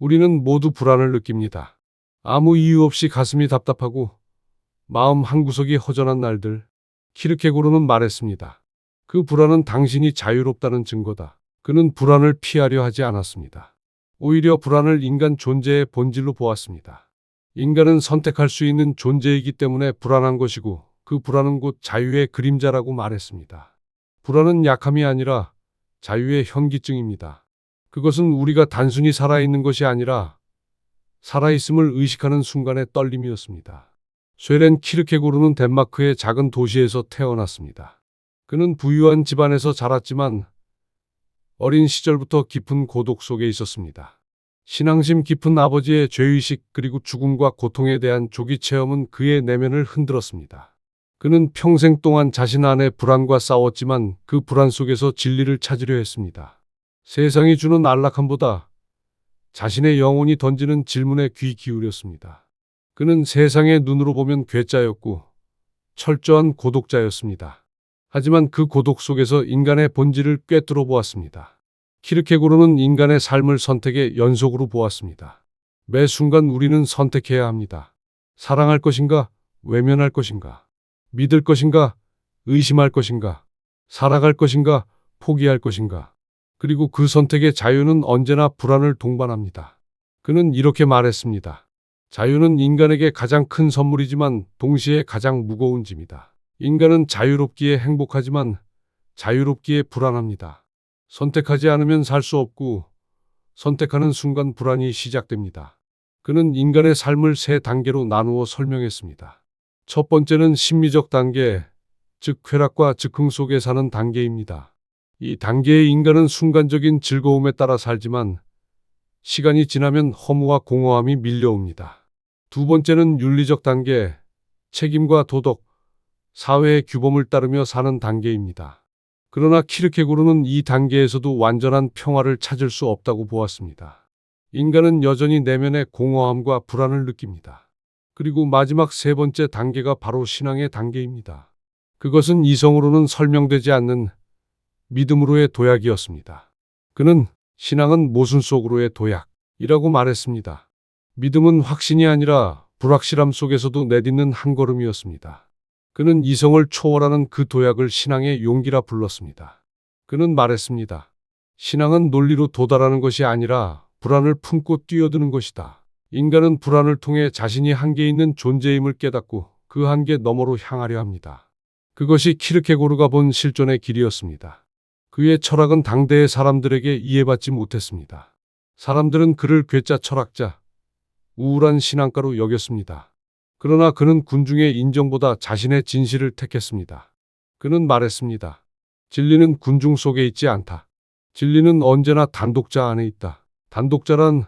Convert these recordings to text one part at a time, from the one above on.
우리는 모두 불안을 느낍니다. 아무 이유 없이 가슴이 답답하고 마음 한구석이 허전한 날들. 키르케고르는 말했습니다. 그 불안은 당신이 자유롭다는 증거다. 그는 불안을 피하려 하지 않았습니다. 오히려 불안을 인간 존재의 본질로 보았습니다. 인간은 선택할 수 있는 존재이기 때문에 불안한 것이고 그 불안은 곧 자유의 그림자라고 말했습니다. 불안은 약함이 아니라 자유의 현기증입니다. 그것은 우리가 단순히 살아있는 것이 아니라 살아있음을 의식하는 순간의 떨림이었습니다. 쇠렌 키르케고르는 덴마크의 작은 도시에서 태어났습니다. 그는 부유한 집안에서 자랐지만 어린 시절부터 깊은 고독 속에 있었습니다. 신앙심 깊은 아버지의 죄의식 그리고 죽음과 고통에 대한 조기 체험은 그의 내면을 흔들었습니다. 그는 평생 동안 자신 안의 불안과 싸웠지만 그 불안 속에서 진리를 찾으려 했습니다. 세상이 주는 안락함보다 자신의 영혼이 던지는 질문에 귀 기울였습니다. 그는 세상의 눈으로 보면 괴짜였고 철저한 고독자였습니다. 하지만 그 고독 속에서 인간의 본질을 꿰뚫어 보았습니다. 키르케고르는 인간의 삶을 선택의 연속으로 보았습니다. 매 순간 우리는 선택해야 합니다. 사랑할 것인가, 외면할 것인가, 믿을 것인가, 의심할 것인가, 살아갈 것인가, 포기할 것인가. 그리고 그 선택의 자유는 언제나 불안을 동반합니다. 그는 이렇게 말했습니다. 자유는 인간에게 가장 큰 선물이지만 동시에 가장 무거운 짐이다. 인간은 자유롭기에 행복하지만 자유롭기에 불안합니다. 선택하지 않으면 살 수 없고 선택하는 순간 불안이 시작됩니다. 그는 인간의 삶을 세 단계로 나누어 설명했습니다. 첫 번째는 심리적 단계, 즉 쾌락과 즉흥 속에 사는 단계입니다. 이 단계의 인간은 순간적인 즐거움에 따라 살지만 시간이 지나면 허무와 공허함이 밀려옵니다. 두 번째는 윤리적 단계, 책임과 도덕, 사회의 규범을 따르며 사는 단계입니다. 그러나 키르케고르는 이 단계에서도 완전한 평화를 찾을 수 없다고 보았습니다. 인간은 여전히 내면의 공허함과 불안을 느낍니다. 그리고 마지막 세 번째 단계가 바로 신앙의 단계입니다. 그것은 이성으로는 설명되지 않는 믿음으로의 도약이었습니다. 그는 신앙은 모순 속으로의 도약이라고 말했습니다. 믿음은 확신이 아니라 불확실함 속에서도 내딛는 한 걸음이었습니다. 그는 이성을 초월하는 그 도약을 신앙의 용기라 불렀습니다. 그는 말했습니다. 신앙은 논리로 도달하는 것이 아니라 불안을 품고 뛰어드는 것이다. 인간은 불안을 통해 자신이 한계 있는 존재임을 깨닫고 그 한계 너머로 향하려 합니다. 그것이 키르케고르가 본 실존의 길이었습니다. 그의 철학은 당대의 사람들에게 이해받지 못했습니다. 사람들은 그를 괴짜 철학자, 우울한 신앙가로 여겼습니다. 그러나 그는 군중의 인정보다 자신의 진실을 택했습니다. 그는 말했습니다. 진리는 군중 속에 있지 않다. 진리는 언제나 단독자 안에 있다. 단독자란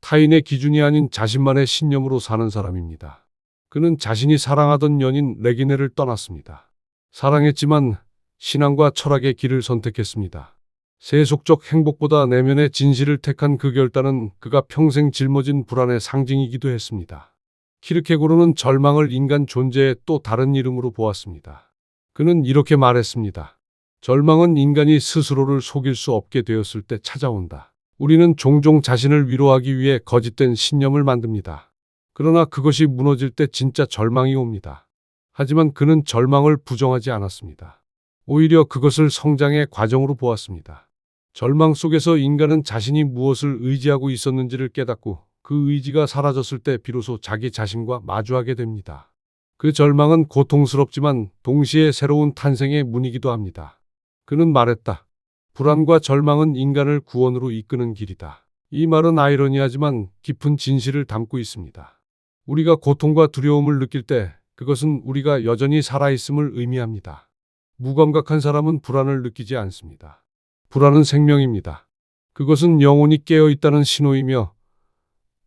타인의 기준이 아닌 자신만의 신념으로 사는 사람입니다. 그는 자신이 사랑하던 연인 레기네를 떠났습니다. 사랑했지만 신앙과 철학의 길을 선택했습니다. 세속적 행복보다 내면의 진실을 택한 그 결단은 그가 평생 짊어진 불안의 상징이기도 했습니다. 키르케고르는 절망을 인간 존재의 또 다른 이름으로 보았습니다. 그는 이렇게 말했습니다. 절망은 인간이 스스로를 속일 수 없게 되었을 때 찾아온다. 우리는 종종 자신을 위로하기 위해 거짓된 신념을 만듭니다. 그러나 그것이 무너질 때 진짜 절망이 옵니다. 하지만 그는 절망을 부정하지 않았습니다. 오히려 그것을 성장의 과정으로 보았습니다. 절망 속에서 인간은 자신이 무엇을 의지하고 있었는지를 깨닫고 그 의지가 사라졌을 때 비로소 자기 자신과 마주하게 됩니다. 그 절망은 고통스럽지만 동시에 새로운 탄생의 문이기도 합니다. 그는 말했다. 불안과 절망은 인간을 구원으로 이끄는 길이다. 이 말은 아이러니하지만 깊은 진실을 담고 있습니다. 우리가 고통과 두려움을 느낄 때 그것은 우리가 여전히 살아있음을 의미합니다. 무감각한 사람은 불안을 느끼지 않습니다. 불안은 생명입니다. 그것은 영혼이 깨어 있다는 신호이며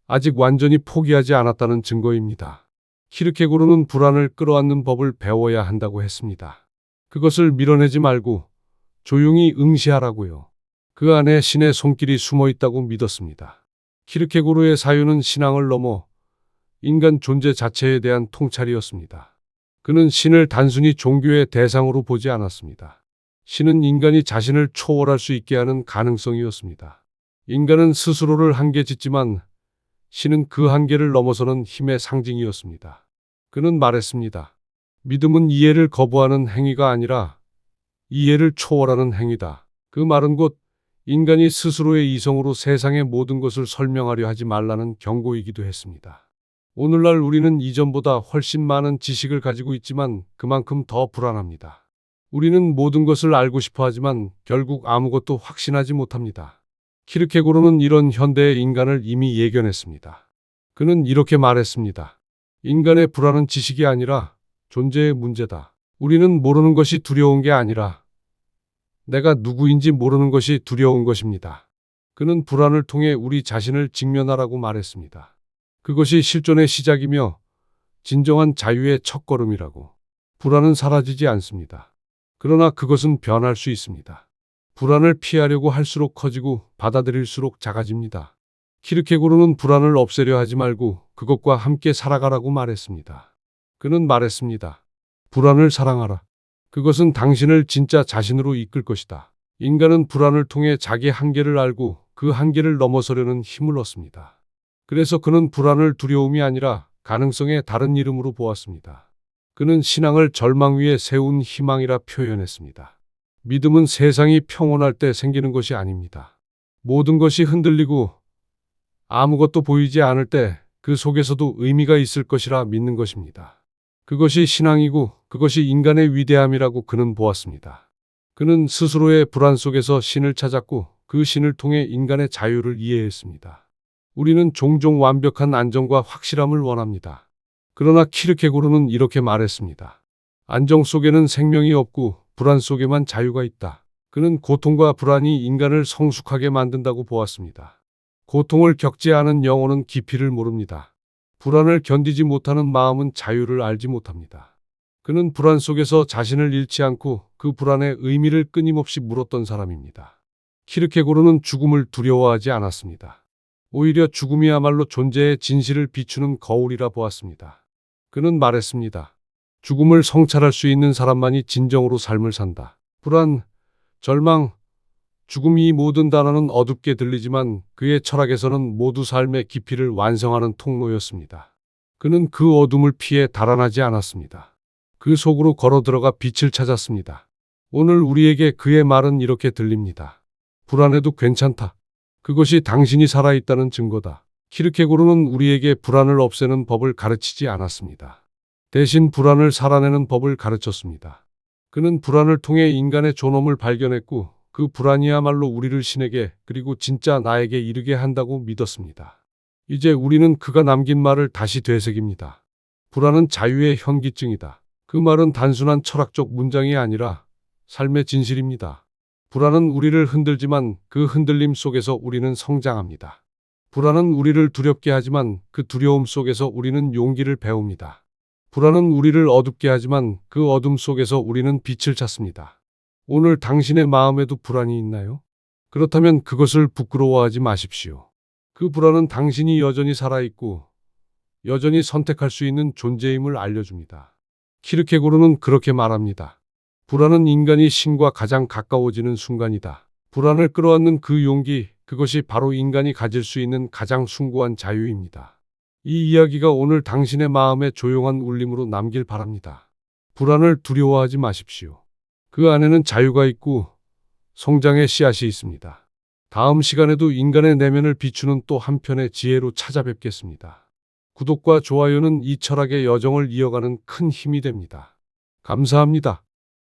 아직 완전히 포기하지 않았다는 증거입니다. 키르케고르는 불안을 끌어안는 법을 배워야 한다고 했습니다. 그것을 밀어내지 말고 조용히 응시하라고요. 그 안에 신의 손길이 숨어 있다고 믿었습니다. 키르케고르의 사유는 신앙을 넘어 인간 존재 자체에 대한 통찰이었습니다. 그는 신을 단순히 종교의 대상으로 보지 않았습니다. 신은 인간이 자신을 초월할 수 있게 하는 가능성이었습니다. 인간은 스스로를 한계 짓지만 신은 그 한계를 넘어서는 힘의 상징이었습니다. 그는 말했습니다. 믿음은 이해를 거부하는 행위가 아니라 이해를 초월하는 행위다. 그 말은 곧 인간이 스스로의 이성으로 세상의 모든 것을 설명하려 하지 말라는 경고이기도 했습니다. 오늘날 우리는 이전보다 훨씬 많은 지식을 가지고 있지만 그만큼 더 불안합니다. 우리는 모든 것을 알고 싶어 하지만 결국 아무것도 확신하지 못합니다. 키르케고르는 이런 현대의 인간을 이미 예견했습니다. 그는 이렇게 말했습니다. 인간의 불안은 지식이 아니라 존재의 문제다. 우리는 모르는 것이 두려운 게 아니라 내가 누구인지 모르는 것이 두려운 것입니다. 그는 불안을 통해 우리 자신을 직면하라고 말했습니다. 그것이 실존의 시작이며 진정한 자유의 첫걸음이라고. 불안은 사라지지 않습니다. 그러나 그것은 변할 수 있습니다. 불안을 피하려고 할수록 커지고 받아들일수록 작아집니다. 키르케고르는 불안을 없애려 하지 말고 그것과 함께 살아가라고 말했습니다. 그는 말했습니다. 불안을 사랑하라. 그것은 당신을 진짜 자신으로 이끌 것이다. 인간은 불안을 통해 자기 한계를 알고 그 한계를 넘어서려는 힘을 얻습니다. 그래서 그는 불안을 두려움이 아니라 가능성의 다른 이름으로 보았습니다. 그는 신앙을 절망 위에 세운 희망이라 표현했습니다. 믿음은 세상이 평온할 때 생기는 것이 아닙니다. 모든 것이 흔들리고 아무것도 보이지 않을 때 그 속에서도 의미가 있을 것이라 믿는 것입니다. 그것이 신앙이고 그것이 인간의 위대함이라고 그는 보았습니다. 그는 스스로의 불안 속에서 신을 찾았고 그 신을 통해 인간의 자유를 이해했습니다. 우리는 종종 완벽한 안정과 확실함을 원합니다. 그러나 키르케고르는 이렇게 말했습니다. 안정 속에는 생명이 없고 불안 속에만 자유가 있다. 그는 고통과 불안이 인간을 성숙하게 만든다고 보았습니다. 고통을 겪지 않은 영혼은 깊이를 모릅니다. 불안을 견디지 못하는 마음은 자유를 알지 못합니다. 그는 불안 속에서 자신을 잃지 않고 그 불안의 의미를 끊임없이 물었던 사람입니다. 키르케고르는 죽음을 두려워하지 않았습니다. 오히려 죽음이야말로 존재의 진실을 비추는 거울이라 보았습니다. 그는 말했습니다. 죽음을 성찰할 수 있는 사람만이 진정으로 삶을 산다. 불안, 절망, 죽음 이 모든 단어는 어둡게 들리지만 그의 철학에서는 모두 삶의 깊이를 완성하는 통로였습니다. 그는 그 어둠을 피해 달아나지 않았습니다. 그 속으로 걸어 들어가 빛을 찾았습니다. 오늘 우리에게 그의 말은 이렇게 들립니다. 불안해도 괜찮다. 그것이 당신이 살아있다는 증거다. 키르케고르는 우리에게 불안을 없애는 법을 가르치지 않았습니다. 대신 불안을 살아내는 법을 가르쳤습니다. 그는 불안을 통해 인간의 존엄을 발견했고 그 불안이야말로 우리를 신에게 그리고 진짜 나에게 이르게 한다고 믿었습니다. 이제 우리는 그가 남긴 말을 다시 되새깁니다. 불안은 자유의 현기증이다. 그 말은 단순한 철학적 문장이 아니라 삶의 진실입니다. 불안은 우리를 흔들지만 그 흔들림 속에서 우리는 성장합니다. 불안은 우리를 두렵게 하지만 그 두려움 속에서 우리는 용기를 배웁니다. 불안은 우리를 어둡게 하지만 그 어둠 속에서 우리는 빛을 찾습니다. 오늘 당신의 마음에도 불안이 있나요? 그렇다면 그것을 부끄러워하지 마십시오. 그 불안은 당신이 여전히 살아있고 여전히 선택할 수 있는 존재임을 알려줍니다. 키르케고르는 그렇게 말합니다. 불안은 인간이 신과 가장 가까워지는 순간이다. 불안을 끌어안는 그 용기, 그것이 바로 인간이 가질 수 있는 가장 숭고한 자유입니다. 이 이야기가 오늘 당신의 마음에 조용한 울림으로 남길 바랍니다. 불안을 두려워하지 마십시오. 그 안에는 자유가 있고 성장의 씨앗이 있습니다. 다음 시간에도 인간의 내면을 비추는 또 한편의 지혜로 찾아뵙겠습니다. 구독과 좋아요는 이 철학의 여정을 이어가는 큰 힘이 됩니다. 감사합니다.